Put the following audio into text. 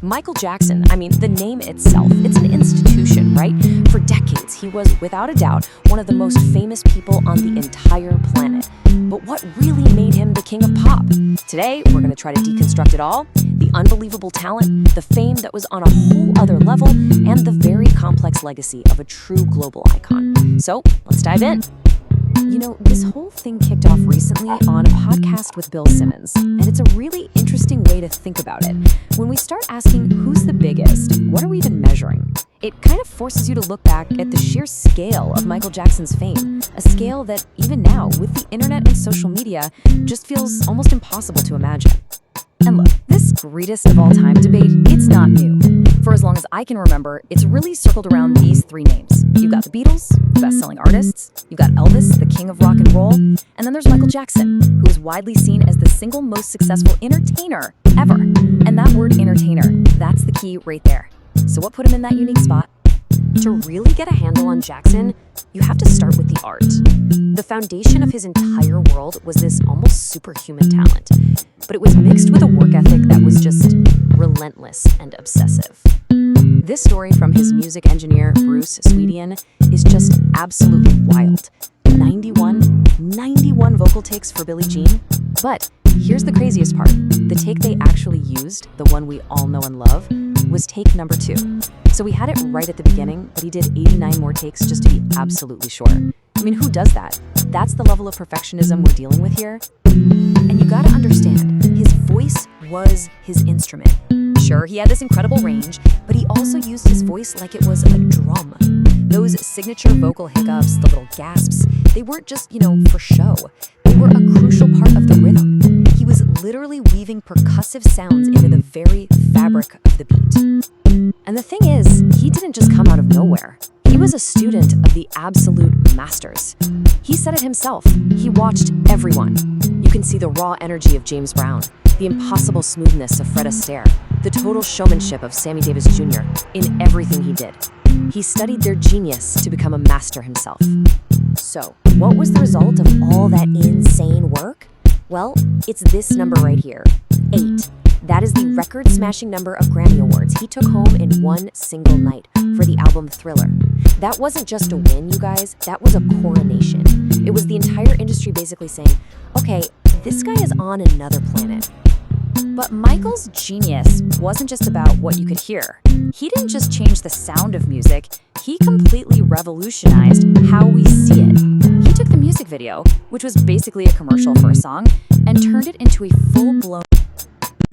Michael Jackson, the name itself, it's an institution, right? For decades, he was, without a doubt, one of the most famous people on the entire planet. But what really made him the king of pop? Today, we're going to try to deconstruct it all: the unbelievable talent, the fame that was on a whole other level, and the very complex legacy of a true global icon. So, let's dive in. This whole thing kicked off recently on a podcast with Bill Simmons, and it's a really interesting way to think about it. When we start asking who's the biggest, what are we even measuring? It kind of forces you to look back at the sheer scale of Michael Jackson's fame, a scale that even now, with the internet and social media, just feels almost impossible to imagine. And look, this greatest of all time debate, it's not new. For as long as I can remember, it's really circled around these three names. You've got the Beatles, the best-selling artists, you've got Elvis, the king of rock and roll, and then there's Michael Jackson, who is widely seen as the single most successful entertainer ever. And that word entertainer, that's the key right there. So what put him in that unique spot? To really get a handle on Jackson, you have to start with the art. The foundation of his entire world was this almost superhuman talent, but it was mixed with a work ethic that was just relentless and obsessive. This story from his music engineer, Bruce Swedian, is just absolutely wild. 91 vocal takes for Billie Jean. But here's the craziest part. The take they actually used, the one we all know and love, was take number 2. So we had it right at the beginning, but he did 89 more takes just to be absolutely sure. Who does that? That's the level of perfectionism we're dealing with here. And you gotta understand, his voice was his instrument. Sure, he had this incredible range, but he also used his voice like it was a drum. Those signature vocal hiccups, the little gasps, they weren't just, for show. They were a crucial part of the rhythm. He was literally weaving percussive sounds into the very fabric of the beat. And the thing is, he didn't just come out of nowhere. He was a student of the absolute masters. He said it himself. He watched everyone. You can see the raw energy of James Brown, the impossible smoothness of Fred Astaire, the total showmanship of Sammy Davis Jr. in everything he did. He studied their genius to become a master himself. So, what was the result of all that insane work? Well, it's this number right here, 8. That is the record-smashing number of Grammy Awards he took home in one single night for the album Thriller. That wasn't just a win, you guys, that was a coronation. It was the entire industry basically saying, okay, this guy is on another planet. But Michael's genius wasn't just about what you could hear. He didn't just change the sound of music, he completely revolutionized how we see it. He took the music video, which was basically a commercial for a song, and turned it into a full-blown